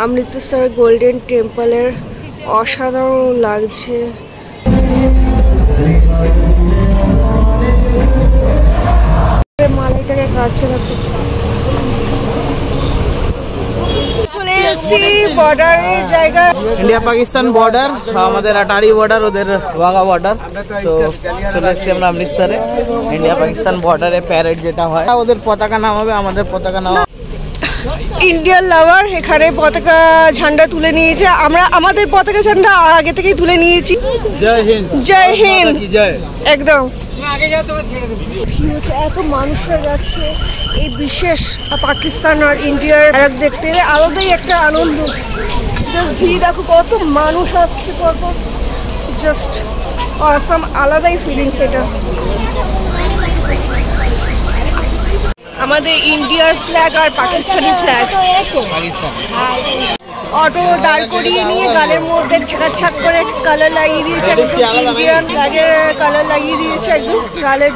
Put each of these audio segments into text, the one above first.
Amritsar golden টেম্পলের অসাধারণ লাগছে। মালাইটাকে কাছে রাখতে চলে এসেছি বর্ডারের জায়গা, इंडिया पाकिस्तान बॉर्डर, हमारे अटारी बॉर्डर, उधर वाघा बॉर्डर। तो चले এসেছি আমরা অমৃতসরে, इंडिया पाकिस्तान বর্ডারে প্যারেড যেটা হয়, ওদের পতাকা নামাবে, আমাদের পতাকা নামাবে। ইন্ডিয়ান লাভার এখানে পতাকা ঝান্ডা তুলে নিয়েছে, আমরা আমাদের পতাকা ঝান্ডা আগে থেকেই তুলে নিয়েছি। জয় হিন্দ, জয় হিন্দ, একদম। এত মানুষরা যাচ্ছে, এই বিশেষ পাকিস্তান আর ইন্ডিয়ার প্যারেড দেখতে আলাদাই একটা আনন্দ। জাস্ট ভিড় দেখো, কত মানুষ আসছে, কত জাস্ট অসাম, আলাদাই ফিলিংস এটা। আমাদের ইন্ডিয়ার ফ্ল্যাগ আর পাকিস্তানি ফ্ল্যাগ, অটো দাঁড় করিয়ে নিয়ে গালের মধ্যে ছাক করে কালার লাগিয়ে দিয়েছে, একদম ইন্ডিয়ান ফ্ল্যাগের কালার লাগিয়ে দিয়েছে একদম গালের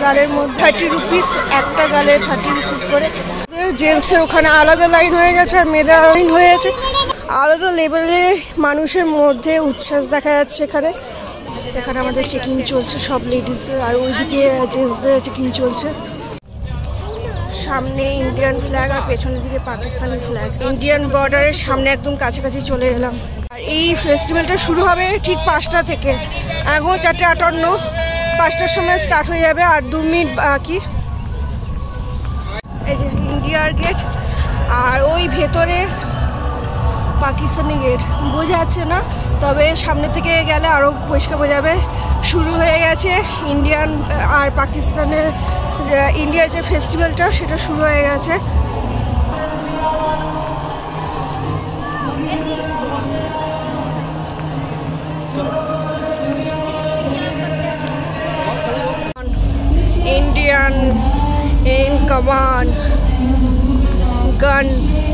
গালের মধ্যে। 30 রুপিস একটা গালে, 30 রুপিস করে। জেন্টসের ওখানে আলাদা লাইন হয়ে গেছে আর মেয়েদের লাইন হয়ে গেছে। আলাদা লেভেলে মানুষের মধ্যে উচ্ছ্বাস দেখা যাচ্ছে এখানে। এখানে আমাদের চেকিং চলছে সব লেডিসদের, আর ওইদিকে জেন্টসদের চেকিং চলছে। সামনে ইন্ডিয়ান ফ্ল্যাগ আর পেছনের দিকে পাকিস্তানি ফ্ল্যাগ। ইন্ডিয়ান বর্ডারের সামনে একদম কাছাকাছি চলে এলাম। আর এই ফেস্টিভ্যালটা শুরু হবে ঠিক 5টা থেকে, এখন 4:58, 5টার সময় স্টার্ট হয়ে যাবে, আর 2 মিনিট বাকি। এই যে ইন্ডিয়ার গেট, আর ওই ভেতরে পাকিস্তানি গেট, বোঝা যাচ্ছে না, তবে সামনে থেকে গেলে আরও পরিষ্কার বোঝা যাবে। শুরু হয়ে গেছে ইন্ডিয়ান আর পাকিস্তানের, ইন্ডিয়ার যে ফেস্টিভ্যালটা সেটা শুরু হয়ে গেছে। Indian in command gun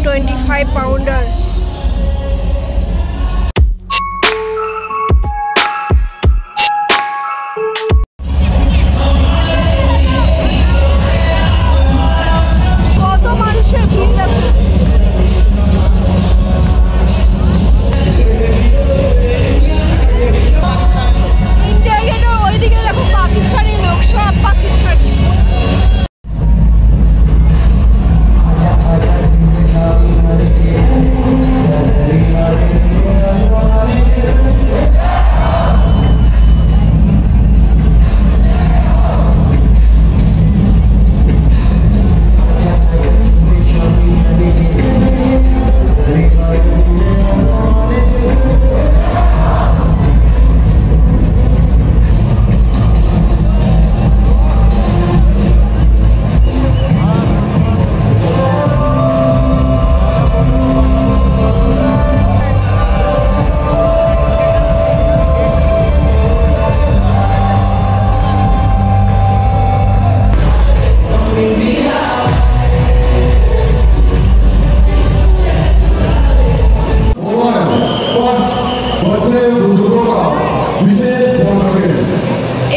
25 pounder।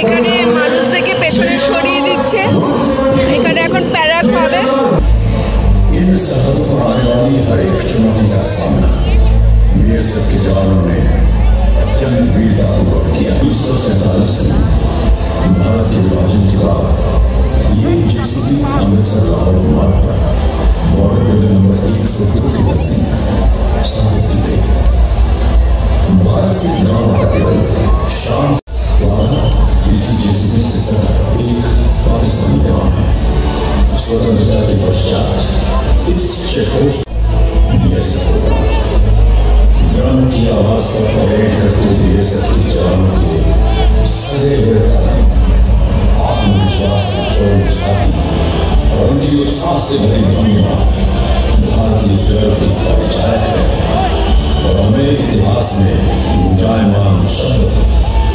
এখানে মানুষদেরকে পেছনে সরিয়ে দিচ্ছে, এখানে এখন প্যারাড হবে। इन सरहदों पर आने वाली हर एक चुनौती का सामना बीएसएफ के जवानों ने अत्यंत वीरतापूर्वक किया। 1947 में भारत के विभाजन के बाद ये जेसीबी अमृतसर लाहौर मार्ग पर बॉर्डर बिल्डिंग नंबर 102 के नजदीक स्थापित की गई। भारत से गांव केवल शाम इसी जेसीबी से सटा एक पाकिस्तानी गांव है। स्वतंत्रता के पश्चात इस चेकपोस्ट बीएसएफ को ड्रम की आवाज पर परेड करते बीएसएफ के जवानों के सधे हुए कदम, आत्मविश्वास से चौड़ी छाती और उनकी उत्साह से भरी भंगिमा भारतीय गर्व की परिचायक है और हमें इतिहास में गुंजायमान शब्द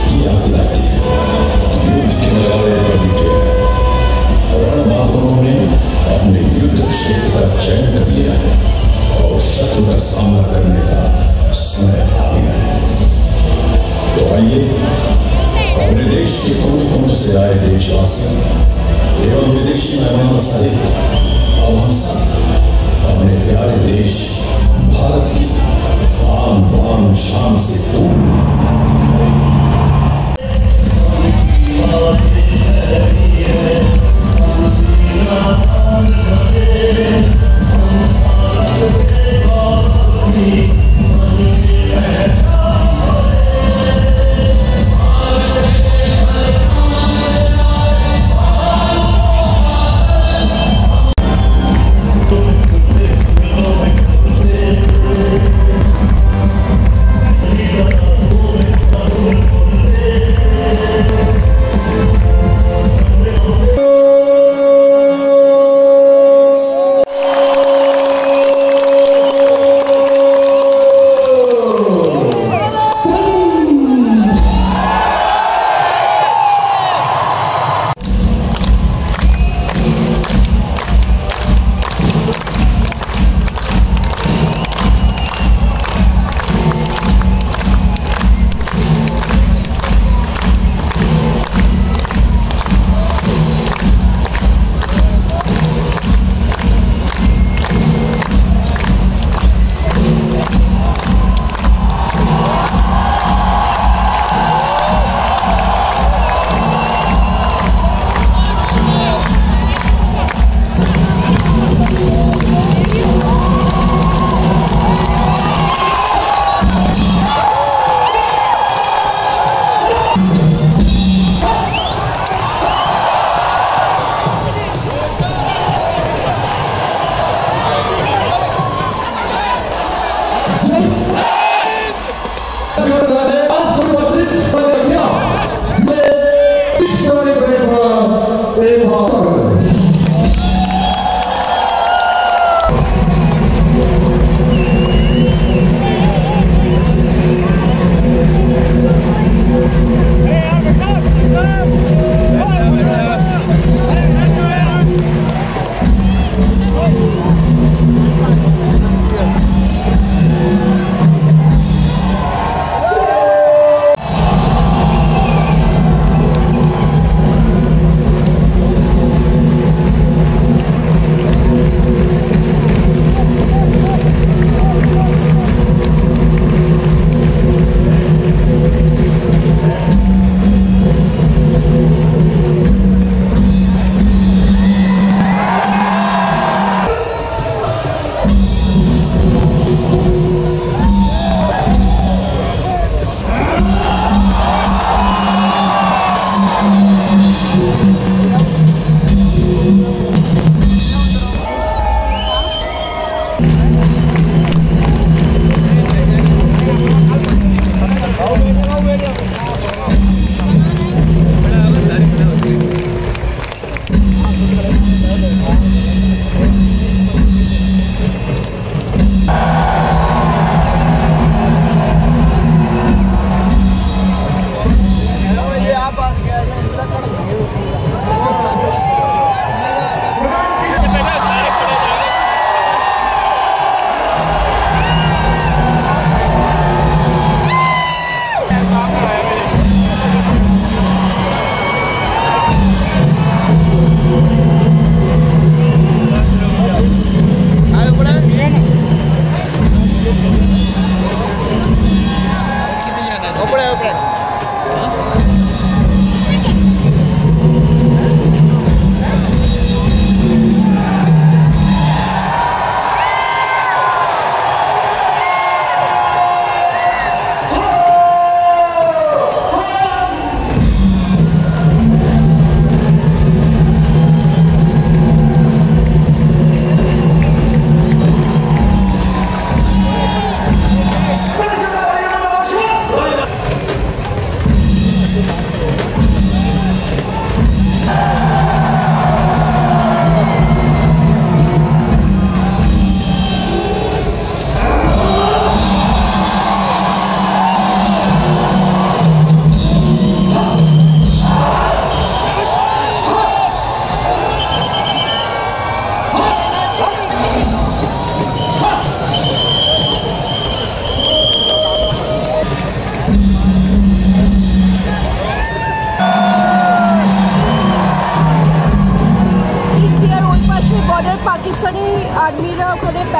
की याद दिलाती है कि युद्ध के मैदान पर जुटे हैं। रणबांकुरों ने अपने युद्ध क्षेत्र का चयन कर लिया है और शत्रु का सामना करने का समय आ गया है। तो आइए अपने देश के कोने कोने से आए देशवासियों एवं विदेशी मेहमानों सहित अब हम सब अपने प्यारे देश भारत की शान से तोड़ना।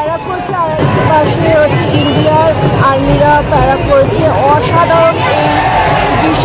প্যারা করছে, আর পাশে হচ্ছে ইন্ডিয়ার আর্মিরা প্যারা করছে। অসাধারণ এই দৃশ্য।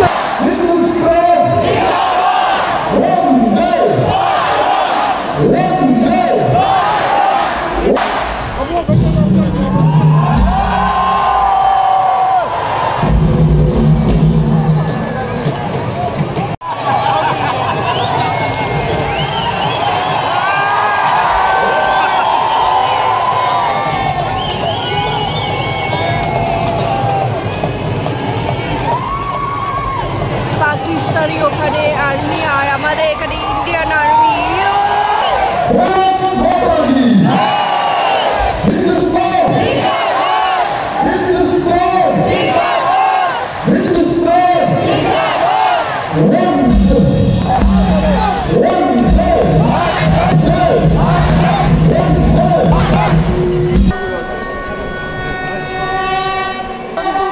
পাকিস্তানি ওখানে আর্মি আর আমাদের এখানে ইন্ডিয়ান আর্মি।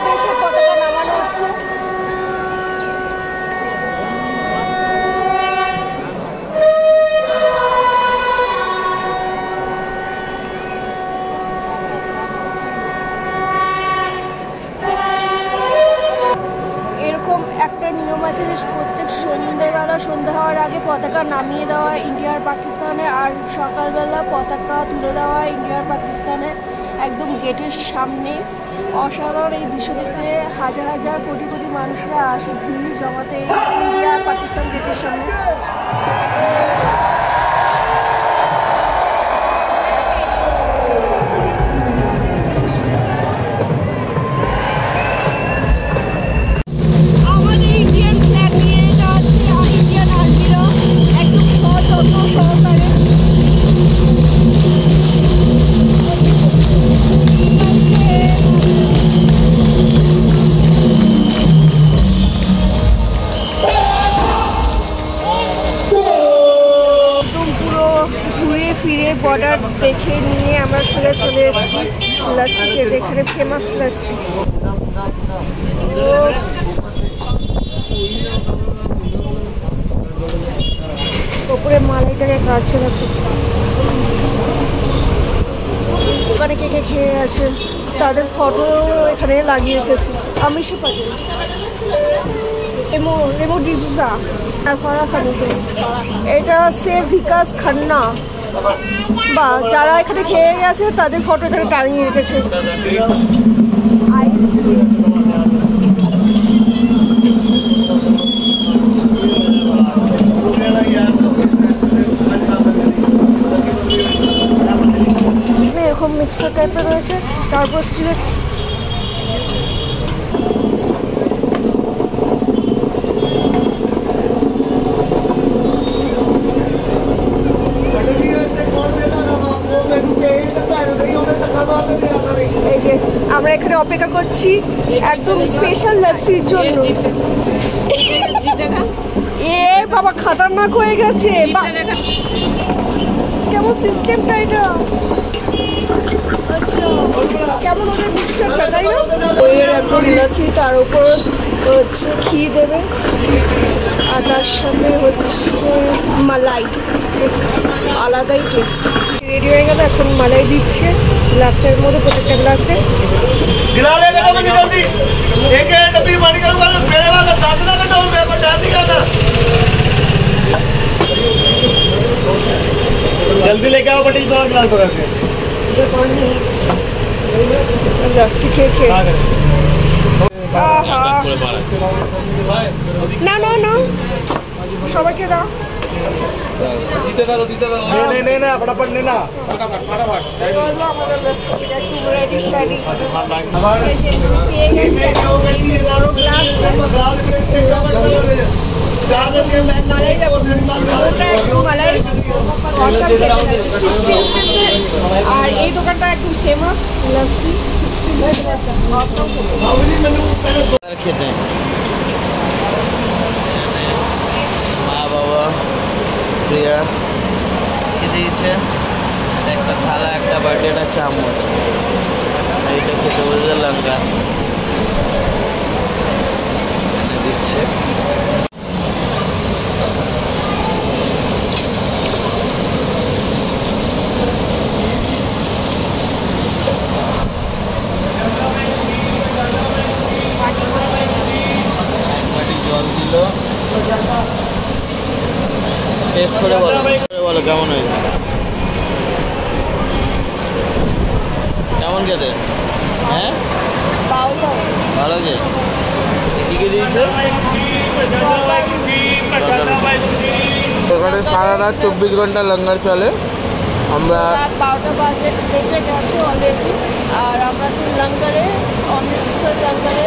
দেশের পতাকা নামানো হচ্ছে। এরকম একটা নিয়ম আছে যে প্রত্যেক সন্ধ্যা হওয়ার আগে পতাকা নামিয়ে দেওয়া ইন্ডিয়ার পাকিস্তানে, আর সকালবেলা পতাকা তুলে দেওয়া ইন্ডিয়ার পাকিস্তানে একদম গেটের সামনে। অসাধারণ এই দৃশ্য দেখতে হাজার হাজার কোটি কোটি মানুষরা আসে ভিড় জমাতে ইন্ডিয়া পাকিস্তান গেটের সামনে। আমাদের ইন্ডিয়ান ফ্ল্যাগ নিয়ে যাচ্ছে আর ইন্ডিয়ান আর্মিরা একদম সযত্ন সহকারে। ফিরে বর্ডার দেখে নিয়ে আমরা সোজা চলে এসেছি লাসি খেতে। এখানে ফেমাস লাসি। ওপরে মালাইটাকে কাটছে দেখো। ওখানে কে কে খেয়ে আছে তাদের ফটো এখানে লাগিয়ে রেখেছে। আমি সে পারি রেমো ডিসুজা ফারা খানিকে। এটা সে বিকাশ খান্না বা যারা এখানে খেয়ে গেছে তাদের ফটো এখানে টাঙিয়ে রেখেছে। এরকম মিক্সার টাইপের রয়েছে। তারপর এই যে আমরা এখানে অপেক্ষা করছি একদম স্পেশাল লাসির জন্য। এ বাবা খতরনাক হয়ে গেছে। কেমন সিস্টেমটা এটা? আচ্ছা কেমন ওদের মিক্সচারটা তাই না? ওইয়ের একদম লাসি, তার উপর হচ্ছে ঘি দেবে আর তার সাথে হচ্ছে মালাই। আলাদাই টেস্ট। রেডি হয়ে গেল, এখন মালাই দিচ্ছে গ্লাসের মধ্যে, প্রত্যেকটা গ্লাসে। जल्दी लेके आओ बटी थोड़ा गिलास भर के। लस्सी खेয়ে না না না সবাইকে দাও। দিতে দাও দিতে দাও। নে নে না फटाफट लेना फटाफट फटाफट। বললো আমাদের লস্সি একটু রেডি রেডি। আর এই দোকানটা একদম ফেমাস লস্যি 60 খেতে মা বাবা প্রিয়া খেতে দিচ্ছে একটা থালা, একটা বাটি, একটা চামচ। এইটা খেতে বলতে লঙ্কা দিচ্ছে। কেমন খেতে? হ্যাঁ ভালো যে কি কি দিয়েছে? এখানে সারা রাত 24 ঘন্টা লঙ্গার চলে। আমরা 12টা বাজে বেজে গেছে অলরেডি, আর আমরা লঙ্গারে অমৃতসর লঙ্গারে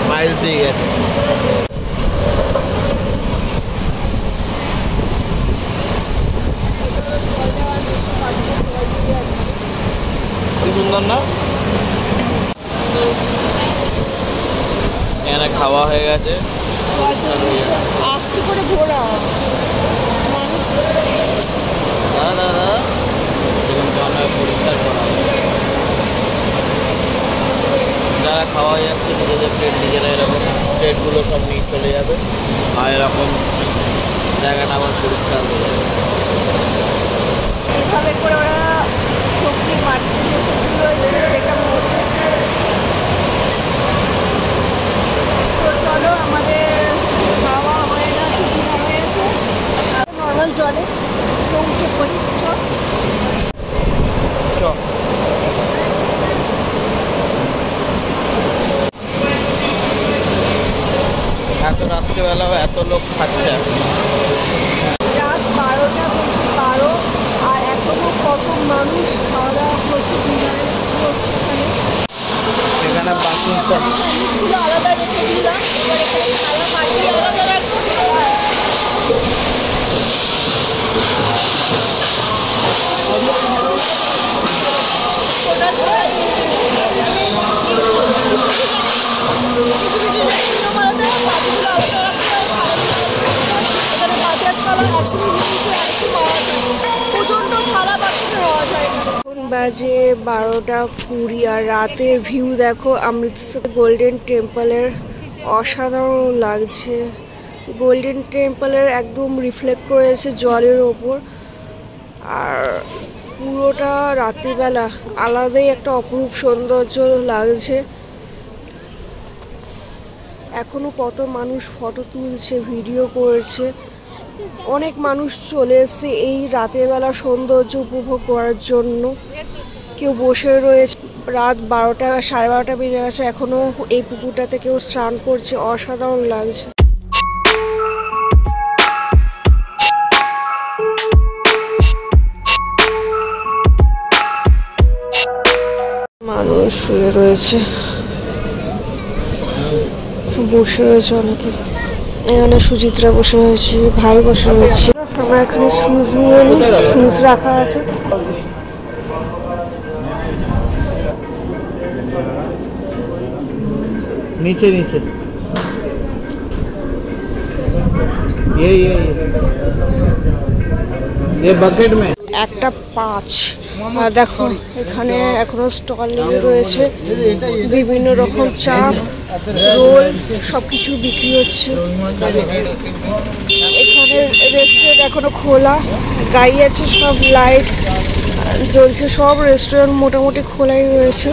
মাইল দিয়ে গেছে। কি সুন্দর না? এখানে খাওয়া হয়ে গেছে, আস্তে করে ঘোরা মানুষ দাদা পরিষ্কার করা হবে। যারা খাওয়া যাচ্ছে নিজেদের প্লেট নিজেরা এরকম প্লেটগুলো সব নিয়ে চলে যাবে, আর এরকম জায়গাটা আবার পরিষ্কার হয়ে যাবে। এভাবে করে ওরা সবজি মাটিতে যে সবজি রয়েছে সেটা মোছে। তো চলো, আমাদের খাওয়া হয়ে গেছে, ঘুম হয়েছে, নর্মাল জলে তো উঠে পড়ি। এত রাত্রিবেলা এত লোক খাচ্ছে। রাত 12টা বেশি 12, আর এখনো কত মানুষ খাওয়া দাওয়া করছে, ডিনার করছে। এখানে বাসন সব জিনিসগুলো আলাদা রেখে দিলাম, এবার এখানে খাওয়া মাটি আলাদা রাখবো। বাজে 12:20 আর রাতের ভিউ দেখো। অমৃতসর গোল্ডেন টেম্পলের অসাধারণ লাগছে। গোল্ডেন টেম্পলের একদম রিফ্লেক্ট করেছে জলের ওপর, আর পুরোটা রাত্রিবেলা আলাদাই একটা অপরূপ সৌন্দর্য লাগছে। এখনো কত মানুষ ফটো তুলছে, ভিডিও করছে। অনেক মানুষ চলে এসেছে এই রাতের বেলা সৌন্দর্য উপভোগ করার জন্য। কেউ বসে রয়েছে, রাত 12টা 12:30 বেজে গেছে, এখনো এই পুকুরটাতে কেউ স্নান করছে, অসাধারণ লাগছে। মানুষ শুয়ে রয়েছে, বসে রয়েছে অনেকে। এখানে সুচিত্রা বসে রয়েছে, ভাই বসে রয়েছে। আমরা এখানে শুজ নিয়ে নিই, শুজ রাখা আছে। नीचे नीचे ये बकेट में একটা 5। আর দেখো এখানে এখনো স্টল লেগে রয়েছে, বিভিন্ন রকম চাপ, রোল সবকিছু বিক্রি হচ্ছে। এখানে রেস্টুরেন্ট এখনো খোলা, গাড়ি আছে, সব লাইট জ্বলছে, সব রেস্টুরেন্ট মোটামুটি খোলাই রয়েছে।